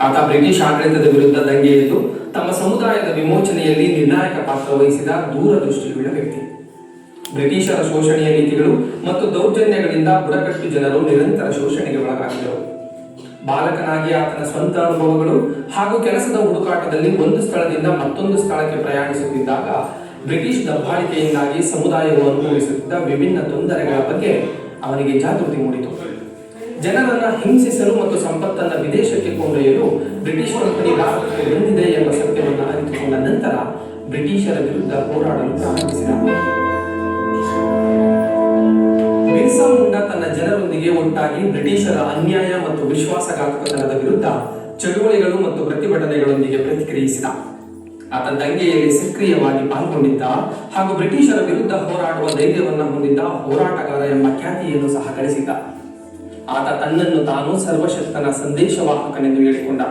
ಆತ ಬ್ರಿಟಿಷ್ ಆಡಳಿತದ ವಿರುದ್ಧ ದಂಗೆ ಎದ್ದು ತಮ್ಮ ಸಮುದಾಯದ ವಿಮೋಚನೆಯಲ್ಲಿ ನಿರ್ಣಾಯಕ ಪಾತ್ರ ವಹಿಸಿದ ದೂರದೃಷ್ಟಿಯುಳ್ಳ ವ್ಯಕ್ತಿ. ಬ್ರಿಟಿಷರ ಶೋಷಣೆಯ ನೀತಿಗಳು ಮತ್ತು ದೌರ್ಜನ್ಯಗಳಿಂದ ಬುಡಕಟ್ಟು ಜನರು ನಿರಂತರ ಶೋಷಣೆಗೆ ಒಳಗಾಗಿದ್ದರು. ಬಾಲಕನಾಗಿ ಆತನ ಸ್ವಂತ ಅನುಭವಗಳು ಹಾಗೂ ಕೆಲಸದ ಹುಡುಕಾಟದಲ್ಲಿ ಒಂದು ಸ್ಥಳದಿಂದ ಮತ್ತೊಂದು ಸ್ಥಳಕ್ಕೆ ಪ್ರಯಾಣಿಸುತ್ತಿದ್ದಾಗ ಬ್ರಿಟಿಷ್ ದಬ್ಬಾಳಿಕೆಯಿಂದಾಗಿ ಸಮುದಾಯವು ಅನುಭವಿಸುತ್ತಿದ್ದ ವಿಭಿನ್ನ ತೊಂದರೆಗಳ ಬಗ್ಗೆ ಅವನಿಗೆ ಜಾಗೃತಿ ಮೂಡಿತು. ಜನರನ್ನ ಹಿಂಸಿಸಲು ಮತ್ತು ಸಂಪತ್ತನ್ನು ವಿದೇಶಕ್ಕೆ ಕೊಂಡೊಯ್ಯಲು ಬ್ರಿಟಿಷ್ ಕಂಪನಿ ಭಾರತಕ್ಕೆ ಬಂದಿದೆ ಎಂಬ ಸತ್ಯವನ್ನು ಅರಿತುಕೊಂಡ ನಂತರ ಬ್ರಿಟಿಷರ ವಿರುದ್ಧ ಹೋರಾಡಲು ಪ್ರಾರಂಭಿಸಿದ. ಬಿರ್ಸಾ ಮುಂಡಾ ತನ್ನ ಜನರೊಂದಿಗೆ ಒಟ್ಟಾಗಿ ಬ್ರಿಟಿಷರ ಅನ್ಯಾಯ ಮತ್ತು ವಿಶ್ವಾಸಘಾತುಕತನದ ವಿರುದ್ಧ ಚಳುವಳಿಗಳು ಮತ್ತು ಪ್ರತಿಭಟನೆಗಳೊಂದಿಗೆ ಪ್ರತಿಕ್ರಿಯಿಸಿದ. ಆತ ದಂಗೆಯಲ್ಲಿ ಸಕ್ರಿಯವಾಗಿ ಪಾಲ್ಗೊಂಡಿದ್ದ ಹಾಗೂ ಬ್ರಿಟಿಷರ ವಿರುದ್ಧ ಹೋರಾಡುವ ಧೈರ್ಯವನ್ನು ಹೊಂದಿದ್ದ ಹೋರಾಟಗಾರ ಎಂಬ ಖ್ಯಾತಿಯನ್ನು ಸಹ ಗಳಿಸಿದ್ದ. ಆತ ತನ್ನನ್ನು ತಾನು ಸರ್ವಶಕ್ತನ ಸಂದೇಶವಾಹಕನೆಂದು ಹೇಳಿಕೊಂಡ.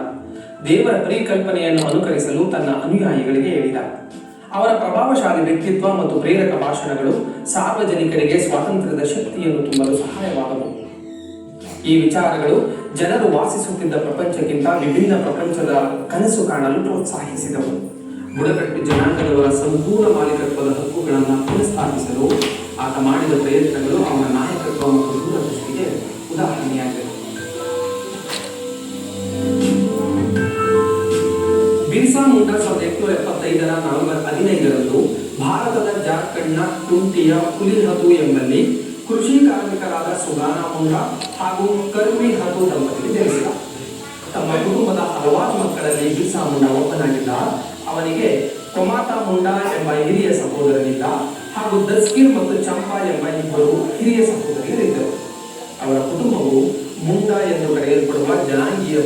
ದೇವರ ಪರಿಕಲ್ಪನೆಯನ್ನು ಅನುಕರಿಸಲು ತನ್ನ ಅನುಯಾಯಿಗಳಿಗೆ ಹೇಳಿದ. ಅವರ ಪ್ರಭಾವಶಾಲಿ ವ್ಯಕ್ತಿತ್ವ ಮತ್ತು ಪ್ರೇರಕ ಭಾಷಣಗಳು ಸಾರ್ವಜನಿಕರಿಗೆ ಸ್ವಾತಂತ್ರ್ಯದ ಶಕ್ತಿಯನ್ನು ತುಂಬಲು ಸಹಾಯವಾದವು. ಈ ವಿಚಾರಗಳು ಜನರು ವಾಸಿಸುತ್ತಿದ್ದ ಪ್ರಪಂಚಕ್ಕಿಂತ ವಿಭಿನ್ನ ಪ್ರಪಂಚದ ಕನಸು ಕಾಣಲು ಪ್ರೋತ್ಸಾಹಿಸಿದವು. ಬುಡಕಟ್ಟು ಜನಾಂಗದವರ ಸಂಪೂರ್ಣ ಮಾಲೀಕತ್ವದ ಹಕ್ಕುಗಳನ್ನು ಪುನಃಸ್ಥಾಪಿಸಲು ಆತ ಮಾಡಿದ ಪ್ರಯತ್ನಗಳು ಅವನ ನಾಯಕತ್ವ ಮತ್ತು ದೂರದೃಷ್ಟಿಗೆ ಉದಾಹರಣೆಯಾಗಿದೆ. ಬಿರ್ಸಾ ಮುಂಡಾ 1875 ನವೆಂಬರ್ 15ರಂದು ಭಾರತದ ಜಾರ್ಖಂಡ್ನ ಕುಂಟಿಯ ಹುಲಿಹತು ಎಂಬಲ್ಲಿ ಕೃಷಿ ಕಾರ್ಮಿಕರಾದ ಸುಗಾನಾ ಮುಂಡಾ ಹಾಗೂ ಕರ್ವಿ ಹತು ದಂಪತಿಗೆ ಜನಿಸಿದ. ತಮ್ಮ ಕುಟುಂಬದ ಹಲವಾರು ಮಕ್ಕಳಲ್ಲಿ ಬಿರ್ಸಾ ಮುಂಡಾ ಒಬ್ಬನಾಗಿದ್ದ. ಅವನಿಗೆ ಕೊಮಾತಾ ಮುಂಡಾ ಎಂಬ ಹಿರಿಯ ಸಹೋದರನಿದ್ದ ಹಾಗೂ ದಸ್ಕಿರ್ ಮತ್ತು ಚಂಪಾ ಎಂಬ ಇಬ್ಬರು ಹಿರಿಯ ಸಹೋದರಿಯರಿದ್ದರು. ಅವರ ಕುಟುಂಬವು ಮುಂಡಾ ಎಂದು ಕರೆಯಲ್ಪಡುವ ಜನಾಂಗೀಯ